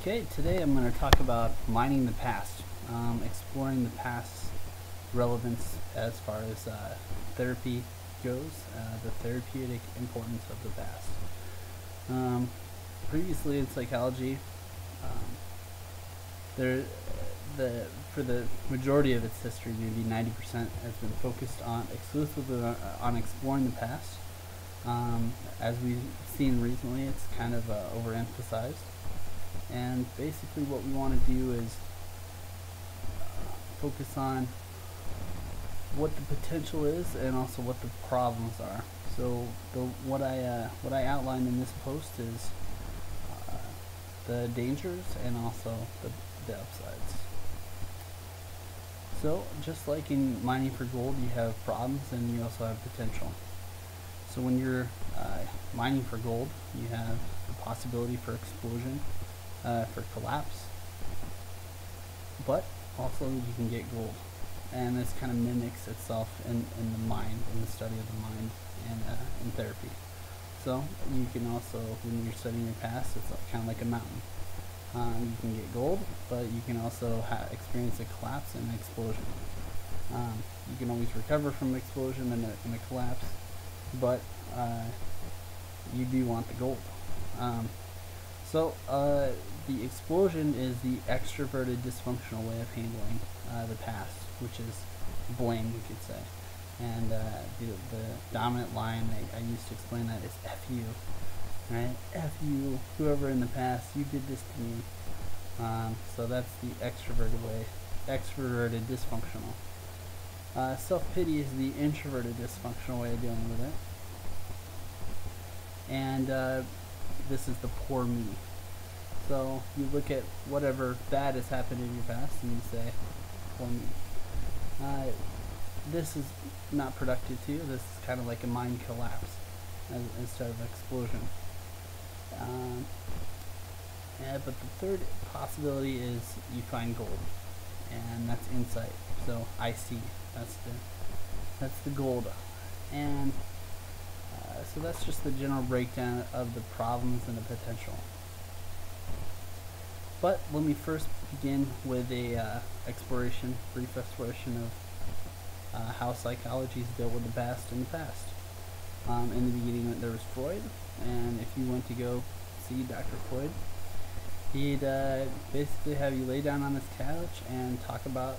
Okay, today I'm going to talk about mining the past, exploring the past's relevance as far as therapy goes, the therapeutic importance of the past. Previously in psychology, um, there, for the majority of its history, maybe 90% has been focused on exclusively on exploring the past. As we've seen recently, it's kind of overemphasized. And basically what we want to do is focus on what the potential is and also what the problems are. So what I outlined in this post is the dangers and also the upsides. So just like in mining for gold, you have problems and you also have potential. So when you're mining for gold, you have the possibility for explosion, for collapse, but also you can get gold, and this kind of mimics itself in the mind, in the study of the mind, and in therapy. So you can also, when you're studying your past, it's kind of like a mountain. You can get gold, but you can also experience a collapse and an explosion. You can always recover from an explosion and a collapse, but you do want the gold. So the explosion is the extroverted dysfunctional way of handling the past, which is blame, you could say. And the dominant line I used to explain that is F you, right? F you, whoever in the past, you did this to me. So that's the extroverted way, extroverted dysfunctional. Self-pity is the introverted dysfunctional way of dealing with it. And this is the poor me. So you look at whatever bad has happened in your past and you say, poor me. This is not productive to you. This is kind of like a mind collapse instead of explosion. But the third possibility is you find gold, and that's insight. So I see. That's the gold, and so that's just the general breakdown of the problems and the potential. But let me first begin with a brief exploration of how psychology's dealt with the past in the past. In the beginning, there was Freud, and if you went to go see Dr. Freud, he'd basically have you lay down on this couch and talk about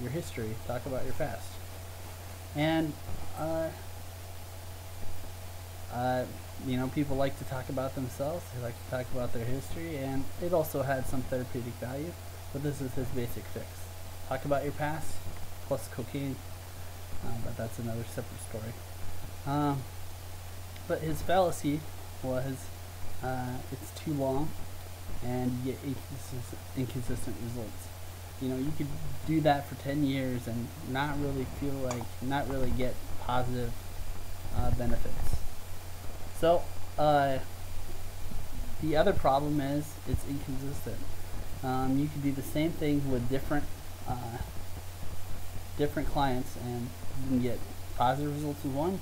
your history, talk about your past, and people like to talk about themselves. They like to talk about their history, and it also had some therapeutic value. But this is his basic fix: talk about your past plus cocaine. But that's another separate story. But his fallacy was it's too long, and you get inconsistent results. You could do that for 10 years and not really get positive benefits. So the other problem is it's inconsistent. You could do the same thing with different clients, and you can get positive results with one,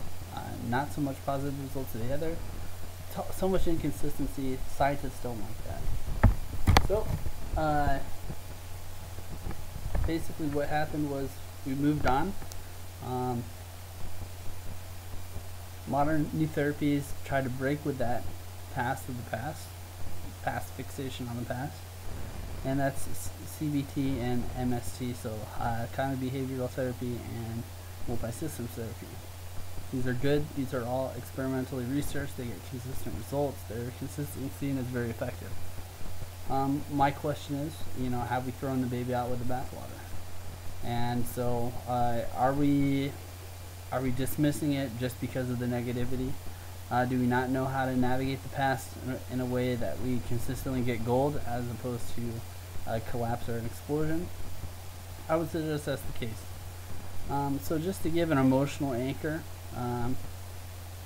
not so much positive results with the other. So much inconsistency. Scientists don't like that. So basically what happened was we moved on. Modern new therapies try to break with that past past fixation on the past, and that's CBT and MST, so cognitive behavioral therapy and multi-systems therapy. These are good. These are all experimentally researched. They get consistent results. Their consistency is very effective. My question is, have we thrown the baby out with the bathwater? And so, are we dismissing it just because of the negativity? Do we not know how to navigate the past in a way that we consistently get gold as opposed to a collapse or an explosion? I would suggest that's the case. So just to give an emotional anchor,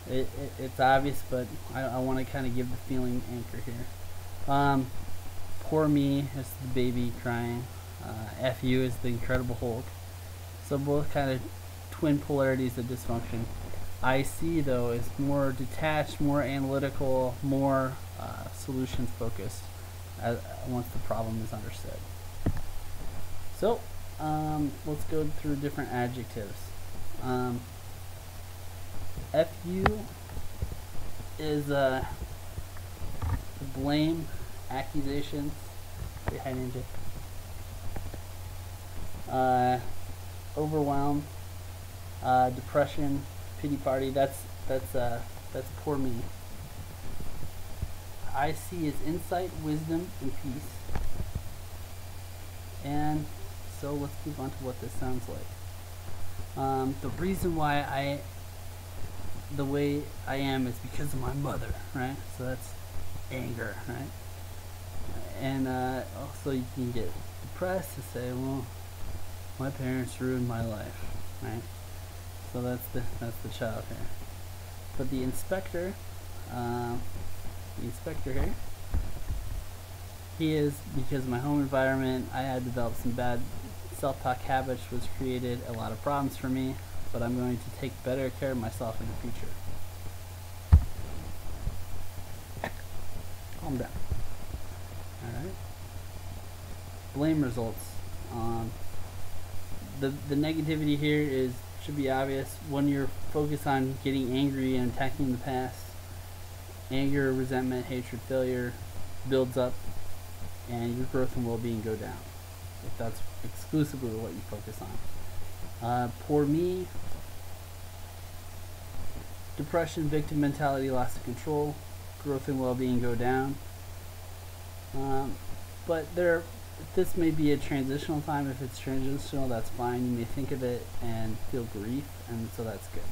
it's obvious, but I want to kind of give the feeling anchor here. Poor me is the baby crying. F you is the Incredible Hulk. So both kind of twin polarities of dysfunction. I see, though, is more detached, more analytical, more solutions focused. once the problem is understood. So let's go through different adjectives. FU is blame, accusations. Say hi, Ninja. Overwhelm, depression, pity party. That's poor me. IC is insight, wisdom, and peace. And so let's move on to what this sounds like. The reason why the way I am is because of my mother, right? So that's anger, right? And also you can get depressed and say, well, my parents ruined my life, right? So that's the child here. But the inspector here, he is, because of my home environment, I had developed some bad self-talk habits, which created a lot of problems for me, but I'm going to take better care of myself in the future. Calm down. Alright. Blame results. The negativity here should be obvious. When you're focused on getting angry and attacking the past, anger, resentment, hatred, failure builds up, and your growth and well-being go down, if that's exclusively what you focus on. Poor me, depression, victim mentality, loss of control, growth and well-being go down. But this may be a transitional time. If it's transitional, that's fine. You may think of it and feel grief, and so that's good.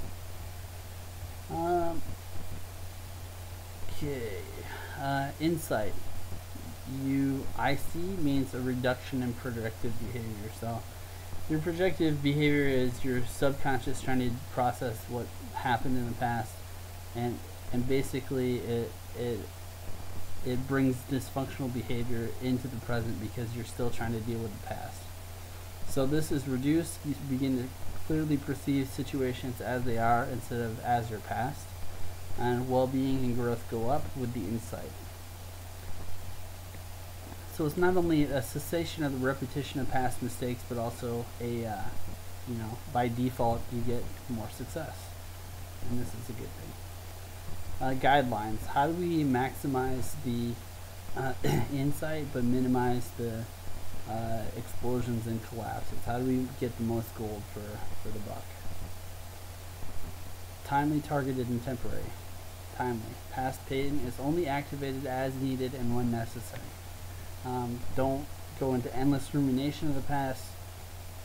Okay, insight. IC means a reduction in projective behavior. So your projective behavior is your subconscious trying to process what happened in the past, and basically it brings dysfunctional behavior into the present because you're still trying to deal with the past. So this is reduced. You begin to clearly perceive situations as they are instead of as your past, and well-being and growth go up with the insight. So it's not only a cessation of the repetition of past mistakes, but also by default you get more success, and this is a good thing. Guidelines. How do we maximize the insight but minimize the explosions and collapses? How do we get the most gold for the buck? Timely, targeted, and temporary. Timely. Past pain is only activated as needed and when necessary. Don't go into endless rumination of the past.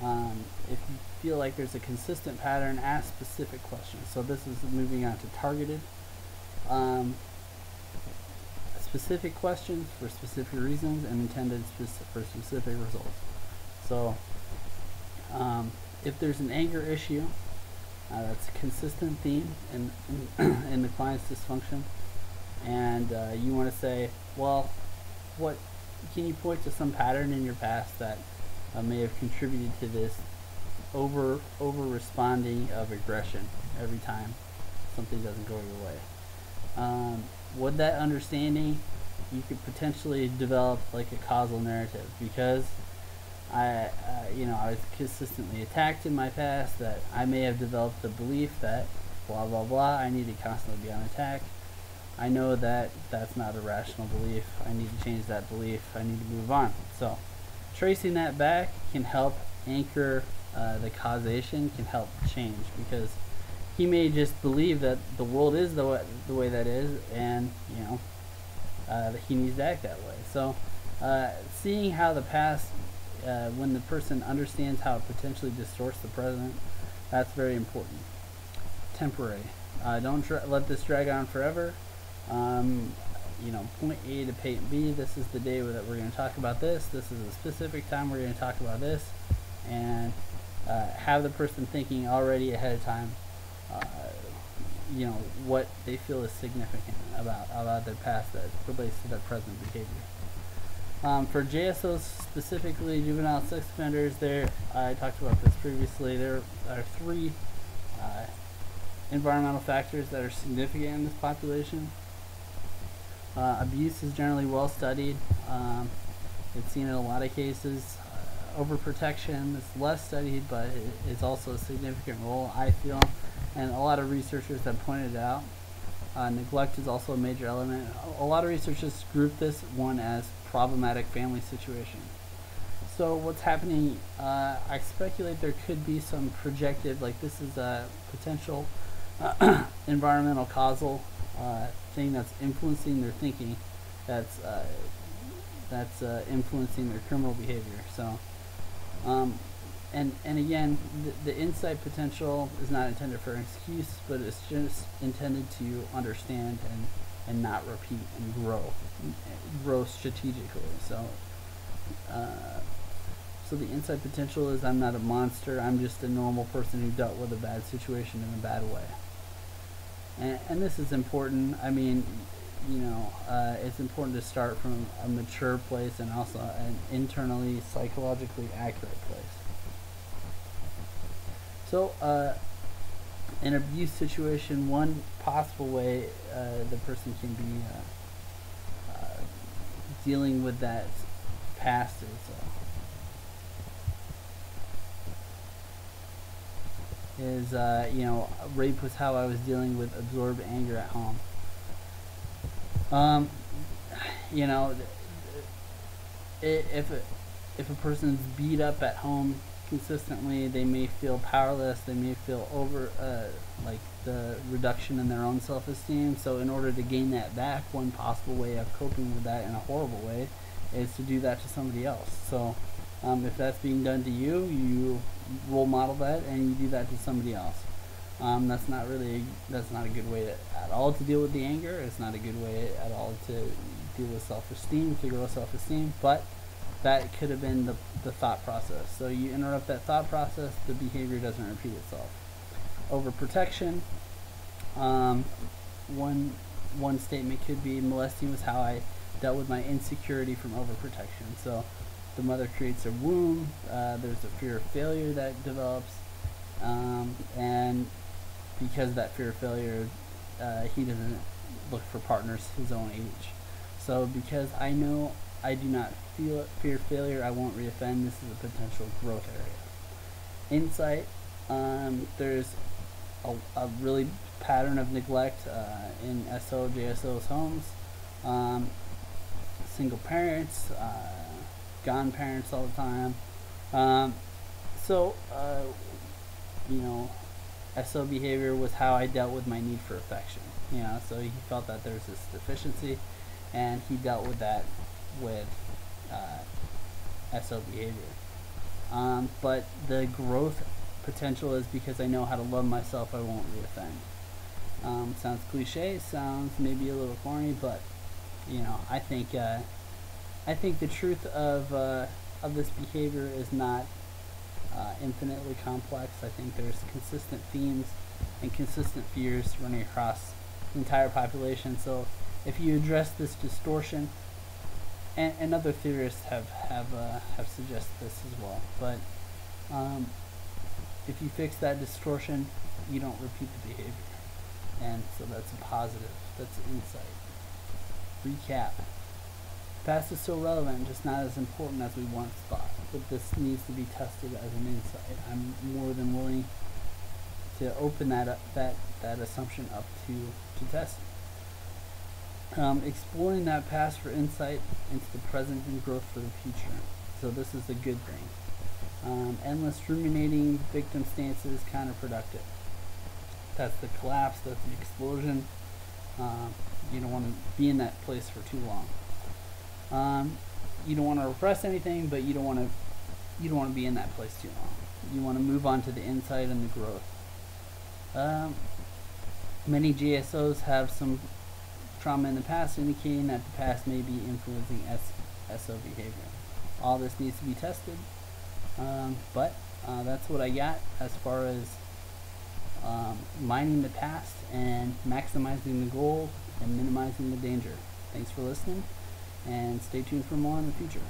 If you feel like there's a consistent pattern, ask specific questions. So this is moving on to targeted. Specific questions for specific reasons and intended for specific results. So if there's an anger issue, that's a consistent theme in the client's dysfunction, and you want to say, well, what can you point to some pattern in your past that may have contributed to this over responding of aggression every time something doesn't go your way? With that understanding, you could potentially develop like a causal narrative, because I was consistently attacked in my past, that I may have developed the belief that blah blah blah, I need to constantly be on attack. I know that that's not a rational belief. I need to change that belief. I need to move on. So tracing that back can help anchor the causation, can help change, because he may just believe that the world is the way that is, and that he needs to act that way. So seeing how the past, when the person understands how it potentially distorts the present, that's very important. Temporary. Don't let this drag on forever. Point A to point B. This is the day that we're going to talk about this. This is a specific time we're going to talk about this, and have the person thinking already ahead of time what they feel is significant about their past that relates to their present behavior. For JSOs, specifically juvenile sex offenders, I talked about this previously, there are 3 environmental factors that are significant in this population. Abuse is generally well studied. It's seen in a lot of cases. Overprotection is less studied, but it is also a significant role, I feel, and a lot of researchers have pointed it out. Neglect is also a major element. A lot of researchers group this one as problematic family situation. So what's happening, I speculate there could be some projected, like this is a potential environmental causal thing that's influencing their thinking, that's influencing their criminal behavior. So, and again, the insight potential is not intended for an excuse, but it's just intended to understand and not repeat and grow strategically. So, so the insight potential is I'm not a monster. I'm just a normal person who dealt with a bad situation in a bad way. And this is important. I mean, it's important to start from a mature place and also an internally psychologically accurate place. So, in an abuse situation, one possible way the person can be dealing with that past is rape was how I was dealing with absorbed anger at home. If a person's beat up at home consistently, they may feel powerless. They may feel like the reduction in their own self-esteem. So in order to gain that back, one possible way of coping with that in a horrible way is to do that to somebody else. So if that's being done to you, you role model that and you do that to somebody else. That's not a good way at all to deal with the anger. It's not a good way at all to deal with self-esteem, to grow self-esteem, but that could have been the thought process. So you interrupt that thought process, the behavior doesn't repeat itself. Overprotection, one statement could be molesting was how I dealt with my insecurity from overprotection. So the mother creates a wound, there's a fear of failure that develops, and because of that fear of failure, he doesn't look for partners his own age. So because I know I do not fear failure, I won't reoffend. This is a potential growth area. Insight, there's a really pattern of neglect in JSO's homes. Single parents, gone parents all the time. SO behavior was how I dealt with my need for affection. So he felt that there's this deficiency, and he dealt with that with SO behavior. But the growth potential is because I know how to love myself, I won't reoffend. Sounds cliche, sounds maybe a little corny, but I think the truth of this behavior is not infinitely complex. I think there's consistent themes and consistent fears running across the entire population. So if you address this distortion, and other theorists have suggested this as well, but if you fix that distortion, you don't repeat the behavior, and so that's a positive. That's an insight. Recap. Past is still relevant, just not as important as we once thought, but this needs to be tested as an insight. I'm more than willing to open that assumption up to testing. Exploring that past for insight into the present and growth for the future. So this is a good thing. Endless ruminating victim stance is counterproductive. That's the collapse, that's the explosion. You don't want to be in that place for too long. You don't want to repress anything, but you don't want to be in that place too long. You want to move on to the insight and the growth. Many GSOs have some trauma in the past, indicating that the past may be influencing SO behavior. All this needs to be tested, but that's what I got as far as mining the past and maximizing the goal and minimizing the danger. Thanks for listening, and stay tuned for more in the future.